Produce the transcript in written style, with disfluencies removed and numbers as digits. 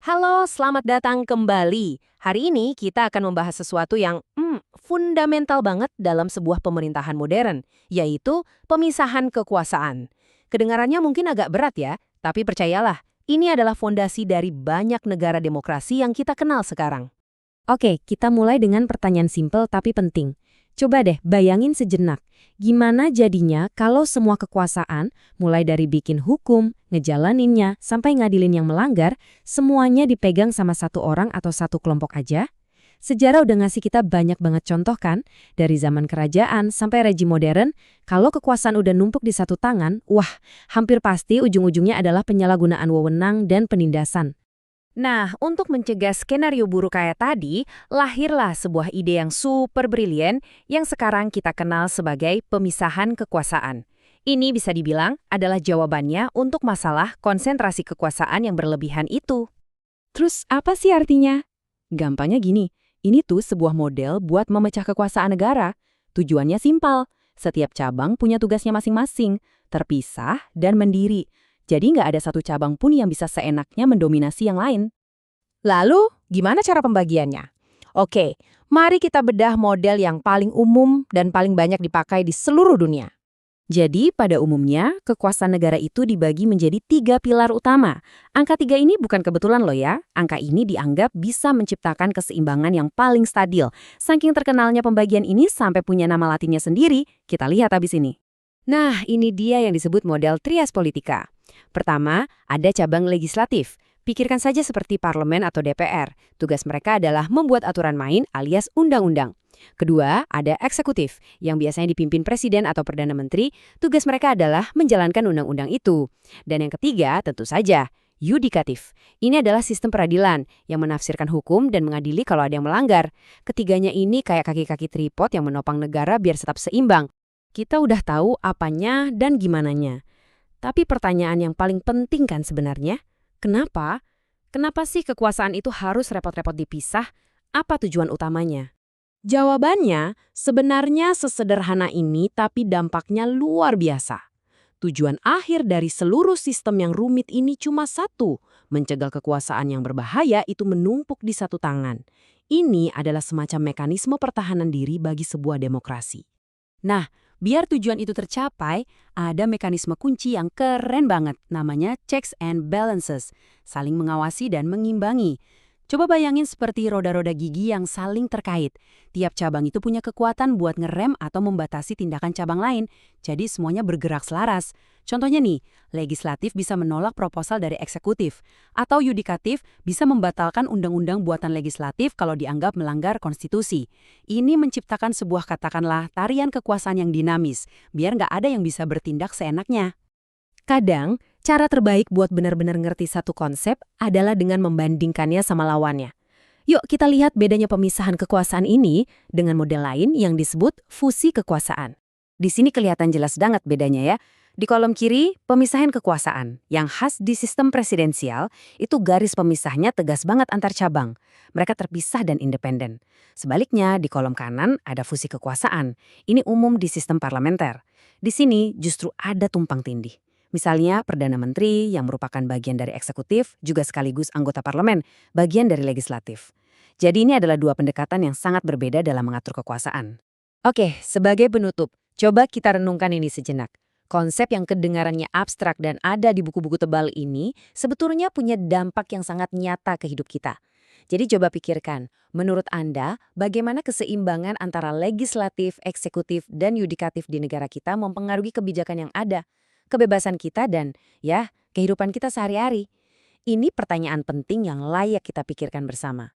Halo, selamat datang kembali. Hari ini kita akan membahas sesuatu yang fundamental banget dalam sebuah pemerintahan modern, yaitu pemisahan kekuasaan. Kedengarannya mungkin agak berat ya, tapi percayalah, ini adalah fondasi dari banyak negara demokrasi yang kita kenal sekarang. Oke, kita mulai dengan pertanyaan simpel tapi penting. Coba deh bayangin sejenak, gimana jadinya kalau semua kekuasaan, mulai dari bikin hukum, ngejalaninnya, sampai ngadilin yang melanggar, semuanya dipegang sama satu orang atau satu kelompok aja? Sejarah udah ngasih kita banyak banget contoh kan, dari zaman kerajaan sampai rejim modern, kalau kekuasaan udah numpuk di satu tangan, wah, hampir pasti ujung-ujungnya adalah penyalahgunaan wewenang dan penindasan. Nah, untuk mencegah skenario buruk kayak tadi, lahirlah sebuah ide yang super brilian yang sekarang kita kenal sebagai pemisahan kekuasaan. Ini bisa dibilang adalah jawabannya untuk masalah konsentrasi kekuasaan yang berlebihan itu. Terus apa sih artinya? Gampangnya gini, ini tuh sebuah model buat memecah kekuasaan negara. Tujuannya simpel, setiap cabang punya tugasnya masing-masing, terpisah dan mandiri. Jadi nggak ada satu cabang pun yang bisa seenaknya mendominasi yang lain. Lalu, gimana cara pembagiannya? Oke, mari kita bedah model yang paling umum dan paling banyak dipakai di seluruh dunia. Jadi pada umumnya, kekuasaan negara itu dibagi menjadi 3 pilar utama. Angka 3 ini bukan kebetulan loh ya. Angka ini dianggap bisa menciptakan keseimbangan yang paling stabil. Saking terkenalnya pembagian ini sampai punya nama latinnya sendiri, kita lihat habis ini. Nah, ini dia yang disebut model trias politika. Pertama, ada cabang legislatif. Pikirkan saja seperti parlemen atau DPR. Tugas mereka adalah membuat aturan main alias undang-undang. Kedua, ada eksekutif, yang biasanya dipimpin presiden atau perdana menteri. Tugas mereka adalah menjalankan undang-undang itu. Dan yang ketiga, tentu saja, yudikatif. Ini adalah sistem peradilan yang menafsirkan hukum dan mengadili kalau ada yang melanggar. Ketiganya ini kayak kaki-kaki tripod yang menopang negara biar tetap seimbang. Kita udah tahu apanya dan gimananya. Tapi pertanyaan yang paling penting kan sebenarnya, kenapa? Kenapa sih kekuasaan itu harus repot-repot dipisah? Apa tujuan utamanya? Jawabannya sebenarnya sesederhana ini tapi dampaknya luar biasa. Tujuan akhir dari seluruh sistem yang rumit ini cuma satu, mencegah kekuasaan yang berbahaya itu menumpuk di satu tangan. Ini adalah semacam mekanisme pertahanan diri bagi sebuah demokrasi. Nah, biar tujuan itu tercapai, ada mekanisme kunci yang keren banget, namanya checks and balances, saling mengawasi dan mengimbangi. Coba bayangin seperti roda-roda gigi yang saling terkait. Tiap cabang itu punya kekuatan buat ngerem atau membatasi tindakan cabang lain, jadi semuanya bergerak selaras. Contohnya nih, legislatif bisa menolak proposal dari eksekutif, atau yudikatif bisa membatalkan undang-undang buatan legislatif kalau dianggap melanggar konstitusi. Ini menciptakan sebuah katakanlah tarian kekuasaan yang dinamis, biar nggak ada yang bisa bertindak seenaknya. Kadang, cara terbaik buat benar-benar ngerti satu konsep adalah dengan membandingkannya sama lawannya. Yuk kita lihat bedanya pemisahan kekuasaan ini dengan model lain yang disebut fusi kekuasaan. Di sini kelihatan jelas banget bedanya ya. Di kolom kiri, pemisahan kekuasaan. Yang khas di sistem presidensial, itu garis pemisahnya tegas banget antar cabang. Mereka terpisah dan independen. Sebaliknya, di kolom kanan ada fusi kekuasaan. Ini umum di sistem parlementer. Di sini justru ada tumpang tindih. Misalnya, Perdana Menteri yang merupakan bagian dari eksekutif juga sekaligus anggota parlemen, bagian dari legislatif. Jadi ini adalah dua pendekatan yang sangat berbeda dalam mengatur kekuasaan. Oke, sebagai penutup, coba kita renungkan ini sejenak. Konsep yang kedengarannya abstrak dan ada di buku-buku tebal ini sebetulnya punya dampak yang sangat nyata ke hidup kita. Jadi coba pikirkan, menurut Anda, bagaimana keseimbangan antara legislatif, eksekutif, dan yudikatif di negara kita mempengaruhi kebijakan yang ada? Kebebasan kita dan, ya, kehidupan kita sehari-hari. Ini pertanyaan penting yang layak kita pikirkan bersama.